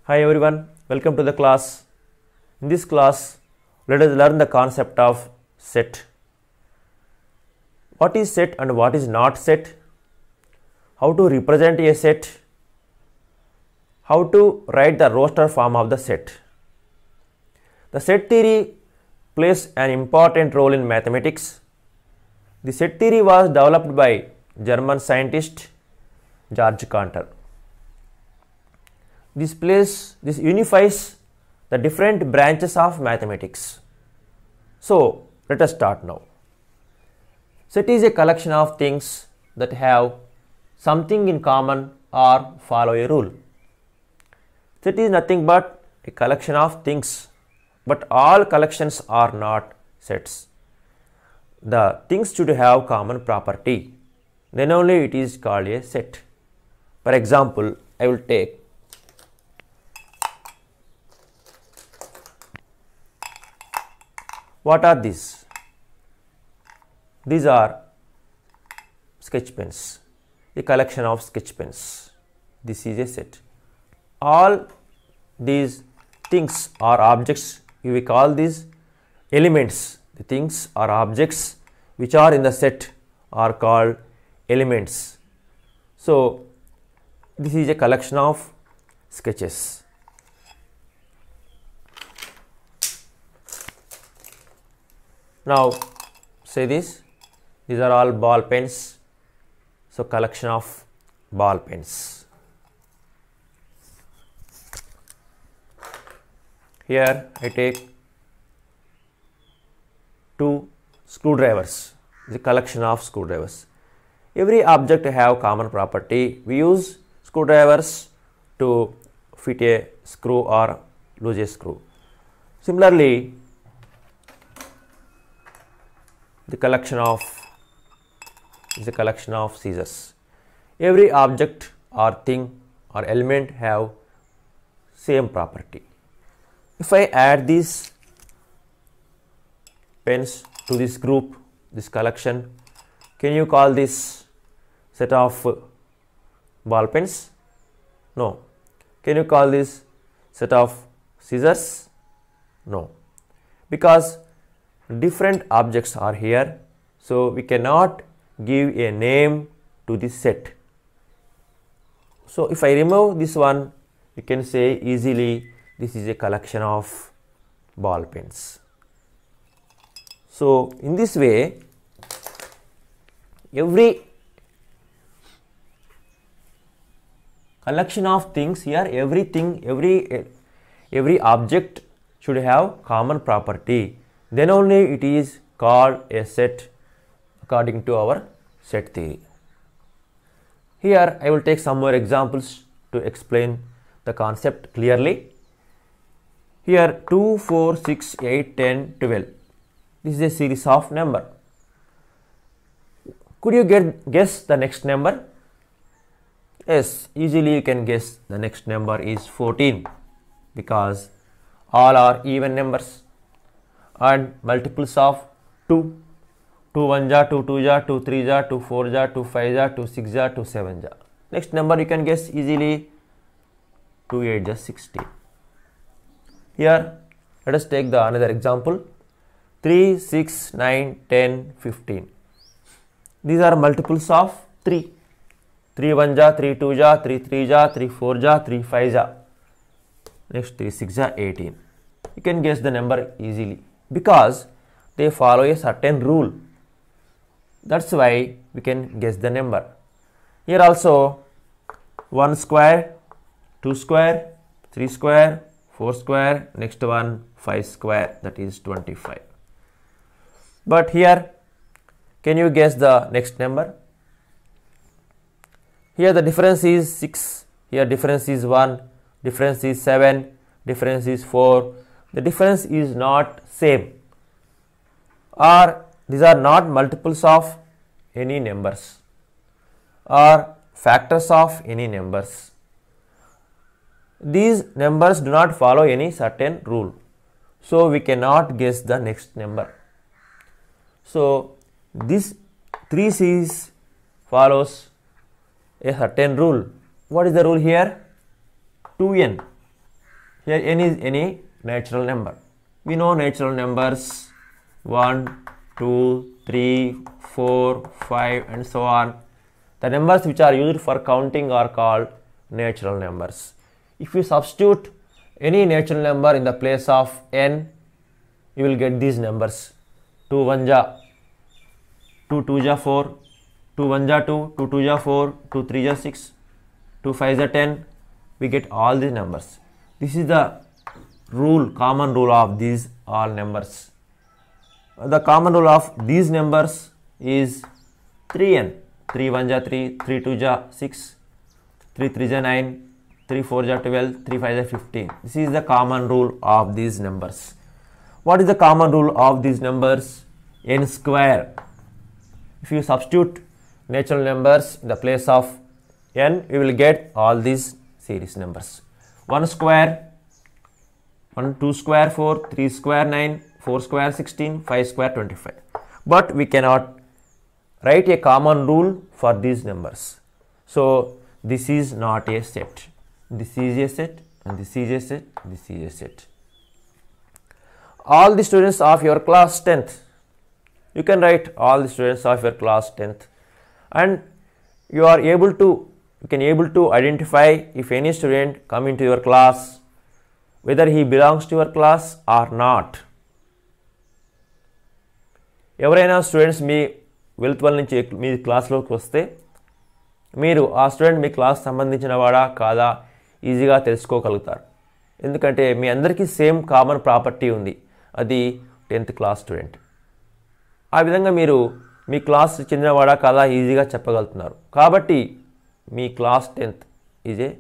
Hi everyone, welcome to the class. In this class, let us learn the concept of set. What is set and what is not set? How to represent a set? How to write the roster form of the set? The set theory plays an important role in mathematics. The set theory was developed by German scientist Georg Cantor. This unifies the different branches of mathematics. So, let us start now. Set is a collection of things that have something in common or follow a rule. Set is nothing but a collection of things, but all collections are not sets. The things should have common property, then only it is called a set. For example, I will take what are these? These are sketch pens, a collection of sketch pens. This is a set. All these things or objects, we call these elements. The things or objects which are in the set are called elements. So, this is a collection of sketches. Now, say this, these are all ball pens, so collection of ball pens. Here I take two screwdrivers, the collection of screwdrivers. Every object have common property. We use screwdrivers to fit a screw or lose a screw. Similarly, the collection of is a collection of scissors. Every object or thing or element have same property. If I add these pens to this group, this collection, can you call this set of ball pens? No. Can you call this set of scissors? No. Because different objects are here, so we cannot give a name to this set. So, if I remove this one, you can say easily this is a collection of ball pens. So, in this way, every collection of things here, every object should have common property. Then only it is called a set according to our set theory. Here I will take some more examples to explain the concept clearly. Here 2, 4, 6, 8, 10, 12. This is a series of number. Could you guess the next number? Yes, easily you can guess the next number is 14 because all are even numbers. And multiples of 2, 2 1 ja, 2 2 ja, 2 3 ja, 2 4 ja, 2 5 ja, 2 6 ja, 2 7 ja. Next number you can guess easily, 2 8 ja, 16. Here let us take the another example, 3 6 9 10 15. These are multiples of 3, 3 1 ja, 3 2 ja, 3 3 ja, 3 4 ja, 3 5 ja. Next 3 6 ja, 18. You can guess the number easily, because they follow a certain rule. That's why we can guess the number. Here also 1 square, 2 square, 3 square, 4 square, next one 5 square, that is 25. But here, can you guess the next number? Here the difference is 6, here difference is 1, difference is 7, difference is 4. The difference is not same, or these are not multiples of any numbers or factors of any numbers. These numbers do not follow any certain rule, so we cannot guess the next number. So, this 3 series follows a certain rule. What is the rule here? 2n. Here n is any natural number. We know natural numbers 1, 2, 3, 4, 5 and so on. The numbers which are used for counting are called natural numbers. If you substitute any natural number in the place of n, you will get these numbers. 2 1 ja 2 2 ja 4, 2 1 ja 2, 2 2 ja 4, 2 3 ja 6, 2 5 ja 10. We get all these numbers. This is the rule, common rule of these all numbers. The common rule of these numbers is 3n. 3 1 ja 3, 3 2 ja 6, 3 3 ja 9, 3 4 ja 12, 3 5 ja 15. This is the common rule of these numbers. What is the common rule of these numbers? N square. If you substitute natural numbers in the place of n, you will get all these series numbers. 1 square 1, 2 square 4, 3 square 9, 4 square 16, 5 square 25. But we cannot write a common rule for these numbers. So this is not a set. This is a set and this is a set, this is a set. All the students of your class 10th, you can write all the students of your class 10th, and you can able to identify if any student come into your class, whether he belongs to your class or not. ఎవరైనా students మీ wealth వల్ల నుంచి మీ క్లాస్లోకి వస్తే మీరు ఆ student మీ class సంబంధించిన వాడా కాదా ఈజీగా తెలుసుకోగలుగుతారు. ఎందుకంటే మీ అందరికీ సేమ్ కామన్ ప్రాపర్టీ ఉంది, అది 10th క్లాస్ స్టూడెంట్. ఆ విధంగా మీరు మీ క్లాస్ చెందినవాడా కాదా ఈజీగా చెప్పగలుగుతున్నారు. కాబట్టి మీ class 10th is a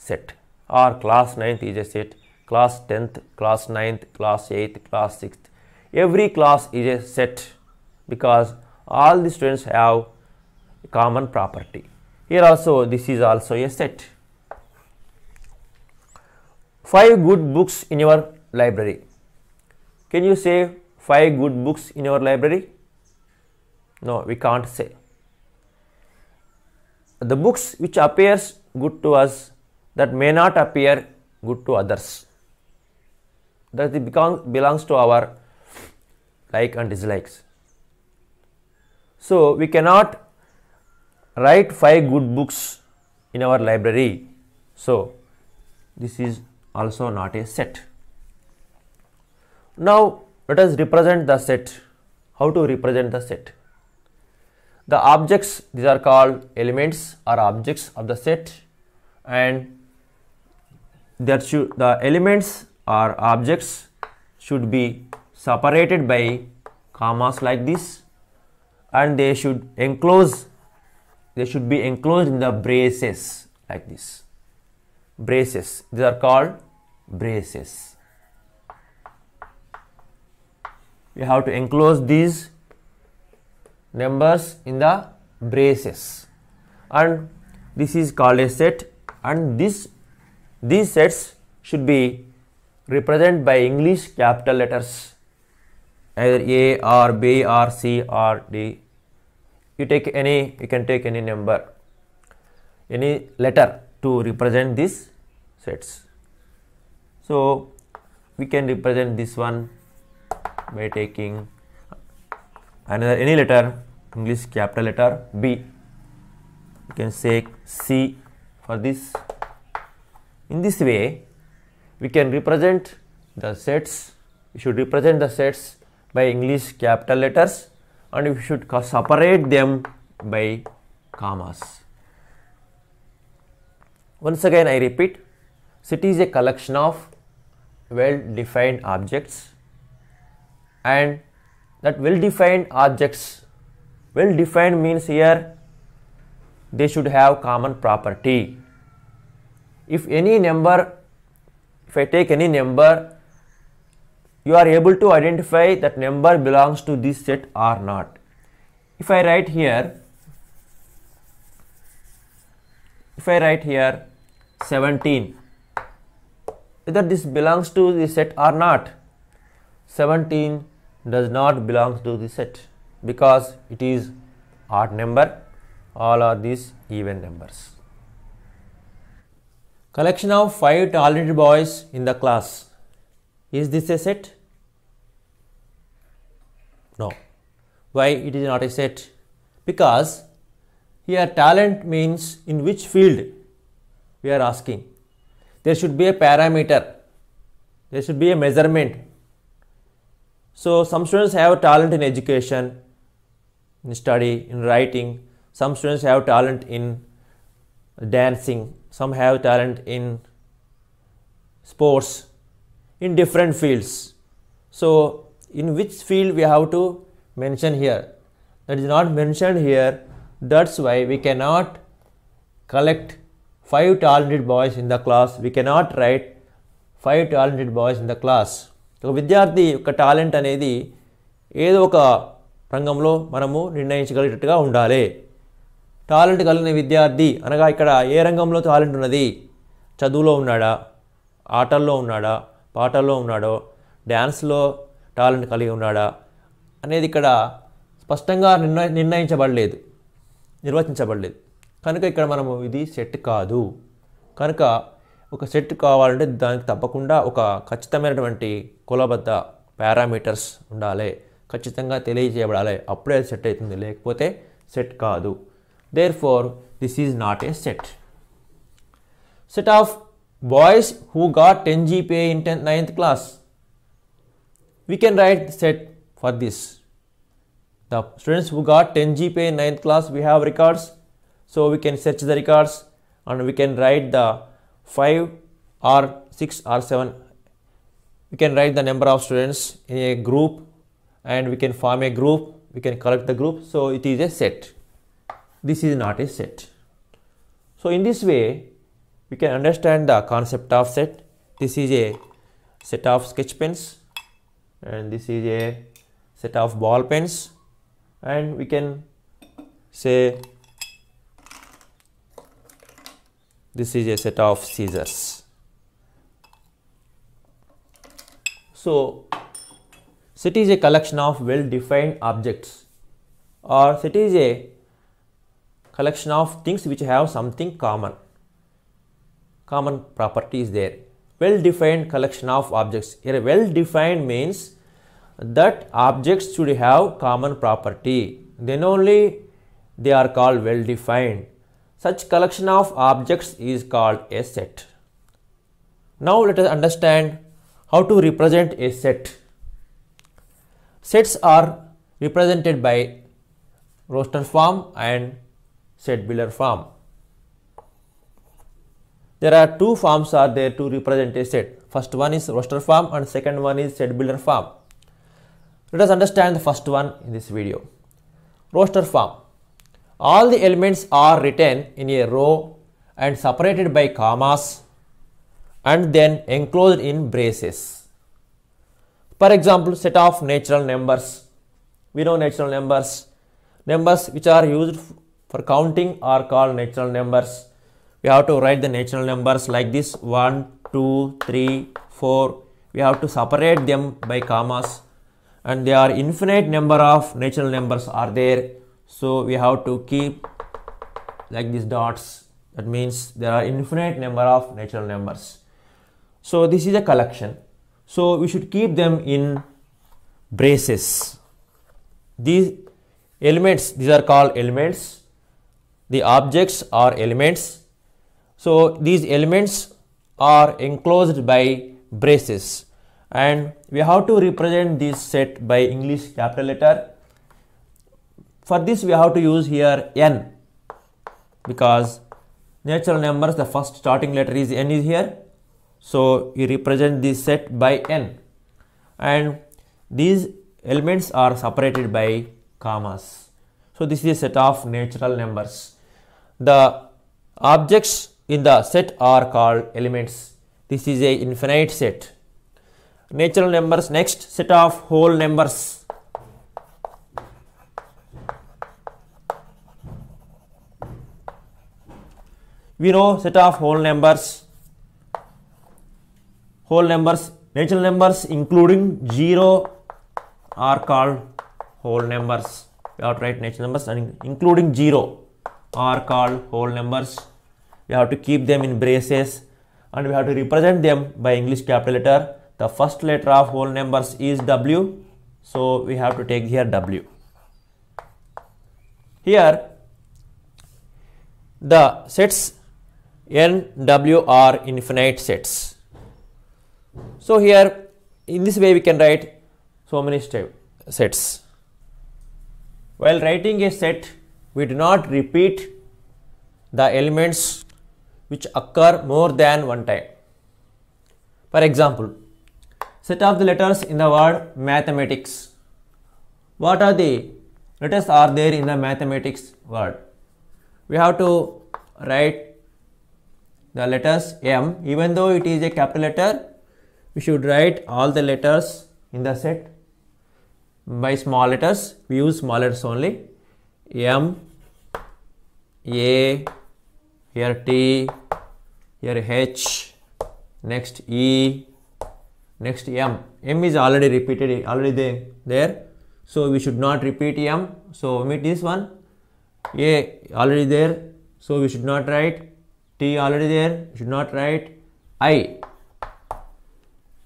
set, or class 9th is a set, class 10th, class 9th, class 8th, class 6th. Every class is a set because all the students have common property. Here also this is also a set. 5 good books in your library. Can you say 5 good books in your library? No, we can't say. The books which appears good to us that may not appear good to others, that it belongs to our like and dislikes. So we cannot write 5 good books in our library. So this is also not a set. Now let us represent the set. How to represent the set? The objects, these are called elements or objects of the set, and the elements or objects should be separated by commas like this, and they should be enclosed in the braces like this. Braces, these are called braces. We have to enclose these numbers in the braces, and this is called a set, and these sets should be represented by English capital letters, either A or B or C or D. You can take any number, any letter to represent these sets. So we can represent this one by taking any letter, English capital letter B. You can say C for this. In this way we can represent the sets. We should represent the sets by English capital letters, and we should separate them by commas. Once again I repeat, set is a collection of well-defined objects, and that well-defined objects, well-defined means here they should have common property. If I take any number, you are able to identify that number belongs to this set or not. If I write here 17, whether this belongs to the set or not, 17 does not belong to the set because it is odd number. All are these even numbers. Collection of 5 talented boys in the class. Is this a set? No. Why it is not a set? Because here talent means in which field we are asking. There should be a parameter. There should be a measurement. So some students have talent in education, in study, in writing. Some students have talent in dancing. Some have talent in sports, in different fields. So in which field we have to mention here? That is not mentioned here. That's why we cannot collect 5 talented boys in the class. We cannot write 5 talented boys in the class. ఒక విద్యార్థి యొక్క talent అనేది ఏదో ఒక రంగంలో మనము నిర్ణయించగలిగేటట్టుగా ఉండాలి. Talent కలిగిన విద్యార్థి అనగా ఇక్కడ ఏ రంగంలో టాలెంట్ ఉన్నది? చదువులో ఉన్నాడా, ఆటల్లో ఉన్నాడా, పాటల్లో ఉన్నాడో, డ్యాన్స్లో టాలెంట్ కలిగి ఉన్నాడా అనేది ఇక్కడ స్పష్టంగా నిర్ణయించబడలేదు, నిర్వచించబడలేదు. కనుక ఇక్కడ మనము ఇది సెట్ కాదు. కనుక ఒక సెట్ కావాలంటే దానికి తప్పకుండా ఒక ఖచ్చితమైనటువంటి కొలబద్ద పారామీటర్స్ ఉండాలి, ఖచ్చితంగా తెలియజేయబడాలి. అప్పుడే సెట్ అవుతుంది, లేకపోతే సెట్ కాదు. Therefore this is not a set. Set of boys who got 10 GPA in 9th class. We can write set for this. The students who got 10 GPA in 9th class, we have records. So we can search the records and we can write the 5 or 6 or 7. We can write the number of students in a group and we can form a group. We can collect the group. So it is a set. This is not a set. So in this way, we can understand the concept of set. This is a set of sketch pens and this is a set of ball pens, and we can say this is a set of scissors. So set is a collection of well-defined objects, or set is a collection of things which have something common property is there. Well-defined collection of objects. Here well-defined means that objects should have common property, then only they are called well-defined. Such collection of objects is called a set. Now let us understand how to represent a set. Sets are represented by roster form and set builder form. There are 2 forms are there to represent a set. First one is roster form and second one is set builder form. Let us understand the first one in this video. Roster form. All the elements are written in a row and separated by commas and then enclosed in braces. For example, set of natural numbers. We know natural numbers. Numbers which are used for counting are called natural numbers. We have to write the natural numbers like this: 1, 2, 3, 4. We have to separate them by commas, and there are infinite number of natural numbers are there. So we have to keep like these dots. That means there are infinite number of natural numbers. So this is a collection. So we should keep them in braces. These elements, these are called elements. The objects are elements. So these elements are enclosed by braces, and we have to represent this set by English capital letter. For this we have to use here n, because natural numbers, the first starting letter is n is here. So we represent this set by n, and these elements are separated by commas. So this is a set of natural numbers. The objects in the set are called elements. This is a infinite set. Natural numbers. Next, set of whole numbers. We know set of whole numbers. Whole numbers, natural numbers including 0 are called whole numbers. We have to write natural numbers and including 0 are called whole numbers. We have to keep them in braces, and we have to represent them by English capital letter. The first letter of whole numbers is W, so we have to take here W. Here the sets N, W are infinite sets. So here in this way we can write so many sets. While writing a set, we do not repeat the elements which occur more than one time. For example, set of the letters in the word mathematics. What are the letters are there in the mathematics word? We have to write the letters M. Even though it is a capital letter, we should write all the letters in the set by small letters. We use small letters only. M, A, here T, here H, next E, next M. M is already repeated, already there. So we should not repeat M. So omit this one. A already there. So we should not write. T already there. We should not write. I,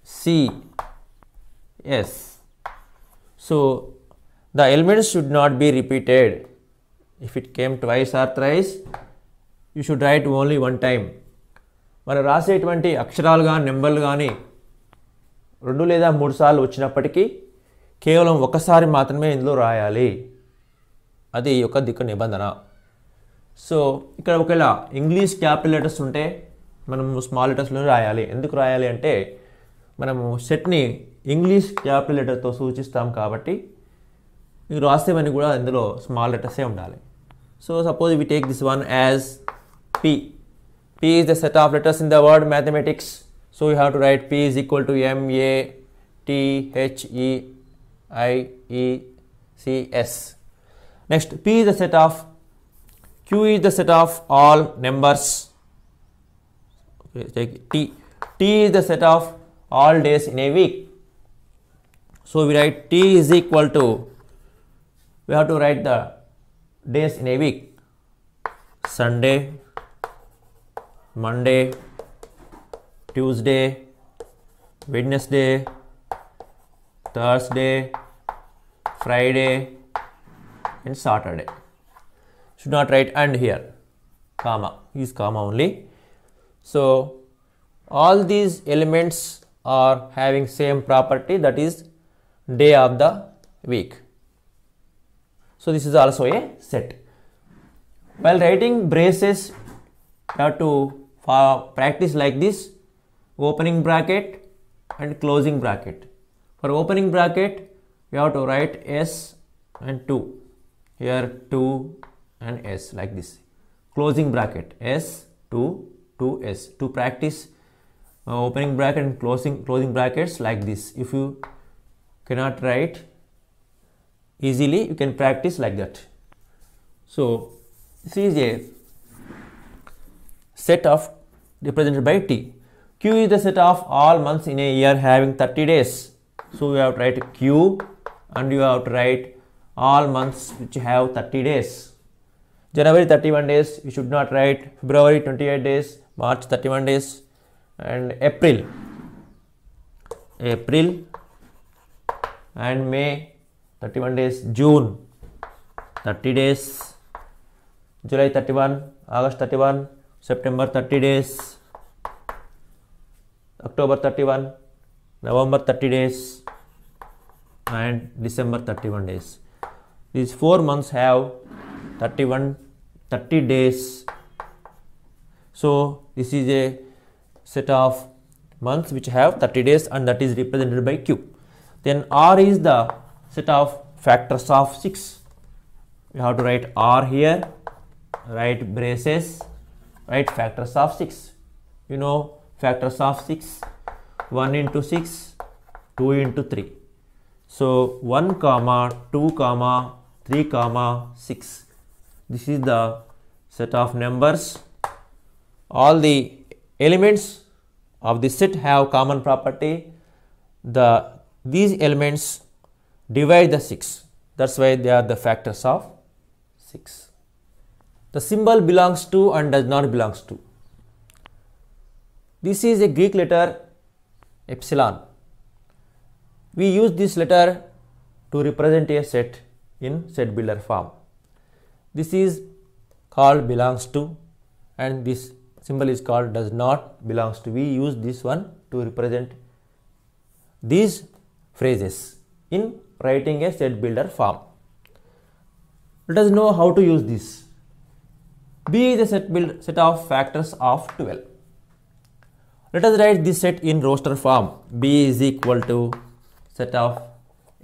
C, S. So the elements should not be repeated. If it came twice or thrice, you should write only one time. మనం రాసేటువంటి అక్షరాలు కానీ నెంబర్లు కానీ 2 లేదా 3 సార్లు వచ్చినప్పటికీ కేవలం ఒకసారి మాత్రమే ఇందులో రాయాలి. అది ఒక దిక్కు నిబంధన. సో ఇక్కడ ఒకవేళ ఇంగ్లీష్ క్యాపిటల్ లెటర్స్ ఉంటే మనము స్మాల్ లెటర్స్లో రాయాలి. ఎందుకు రాయాలి అంటే మనము సెట్ని ఇంగ్లీష్ క్యాపిటల్ లెటర్తో సూచిస్తాం కాబట్టి మీరు రాసేవన్నీ కూడా ఇందులో స్మాల్ లెటర్సే ఉండాలి. So suppose we take this one as P. P is the set of letters in the word mathematics. So you have to write P is equal to M, A, T, H, E, I, E, C, S. Next, P is the set of, Q is the set of all numbers. Okay, take T. T is the set of all days in a week. So we write T is equal to, we have to write the days in a week. Sunday, Monday, Tuesday, Wednesday, Thursday, Friday and Saturday. Should not write and here, comma, use comma only. So all these elements are having same property, that is day of the week. So this is also a set. While writing braces, you have to practice like this: opening bracket and closing bracket. For opening bracket, you have to write S and 2. Here 2 and S like this. Closing bracket S 2 2 S. To practice opening bracket and closing brackets like this. If you cannot write easily, you can practice like that. So this is a set of represented by T. Q is the set of all months in a year having 30 days. So you have to write Q and you have to write all months which have 30 days. January 31 days, you should not write. February 28 days, March 31 days and April and May 31 days, June 30 days, July 31, August 31, September 30 days, October 31, November 30 days and December 31 days. These 4 months have 30 days. So this is a set of months which have 30 days and that is represented by Q. Then R is the set of factors of 6. You have to write R here, write braces, write factors of 6. You know factors of 6, 1 into 6, 2 into 3. So 1 comma 2 comma 3 comma 6. This is the set of numbers. All the elements of the set have common property. These elements divide the 6. That's why they are the factors of 6. The symbol belongs to and does not belongs to. This is a Greek letter epsilon. We use this letter to represent a set in set builder form. This is called belongs to, and this symbol is called does not belongs to. We use this one to represent these phrases in writing a set builder form. Let us know how to use this. B is a set of factors of 12. Let us write this set in roster form. B is equal to set of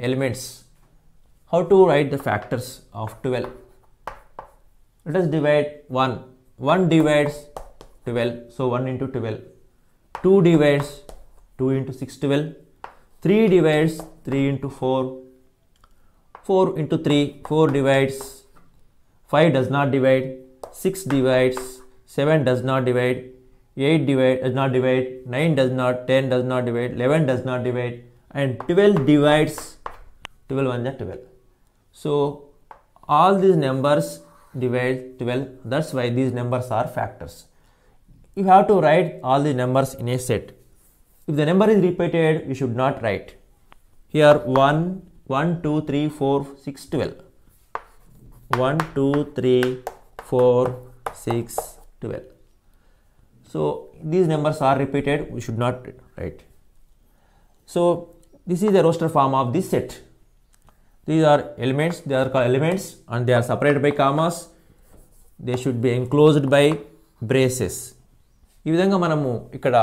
elements. How to write the factors of 12? Let us divide 1. 1 divides 12, so 1 into 12. 2 divides 2 into 6, 12. 3 divides 3 into 4. 4 into 3, 4 divides. 5 does not divide. 6 divides. 7 does not divide. 8 does not divide. 9 does not. 10 does not divide. 11 does not divide. And 12 divides. 12 1 is 12. So all these numbers divide 12. That's why these numbers are factors. You have to write all the numbers in a set. If the number is repeated, you should not write. Here 1, 2, 3, 4, 6, 12. 1, 2, 3, 4, 6, 12. So these numbers are repeated, we should not write. So this is the roster form of this set. These are elements, they are called elements and they are separated by commas. They should be enclosed by braces. ఈ విధంగా మనము ఇక్కడ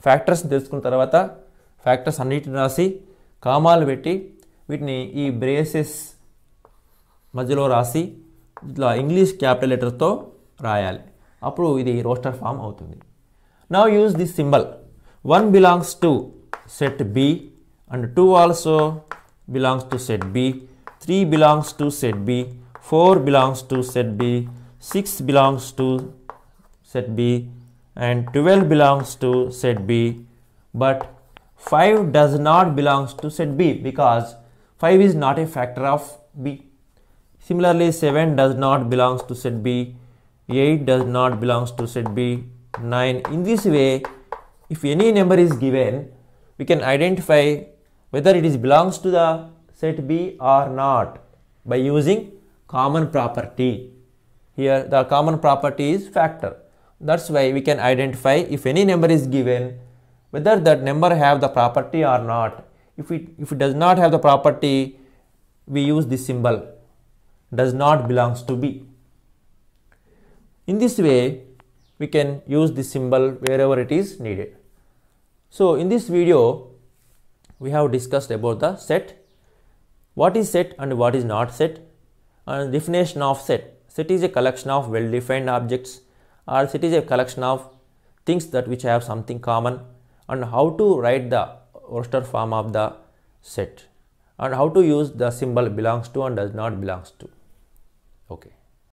factors తెలుసుకున్న తర్వాత factors అన్నిటిని రాసి కామాలు పెట్టి వీటిని ఈ బ్రేసెస్ మధ్యలో రాసి ఇట్లా ఇంగ్లీష్ క్యాపిటల్ లెటర్తో రాయాలి. అప్పుడు ఇది రోస్టర్ ఫామ్ అవుతుంది. Now use this symbol. 1 belongs to set B and 2 also belongs to set B. 3 belongs to set B. 4 belongs to set B. 6 belongs to set B. And 12 belongs to set B. But 5 does not belongs to set B because 5 is not a factor of B. Similarly, 7 does not belongs to set B. 8 does not belongs to set B. 9. In this way, if any number is given, we can identify whether it is belongs to the set B or not by using common property. Here the common property is factor. That's why we can identify if any number is given whether that number have the property or not. If it does not have the property, we use this symbol does not belongs to B. In this way, we can use this symbol wherever it is needed. So in this video, we have discussed about the set, what is set and what is not set, and definition of set. Set is a collection of well-defined objects, or set is a collection of things that which have something common, and how to write the roster form of the set, and how to use the symbol belongs to and does not belongs to. Okay.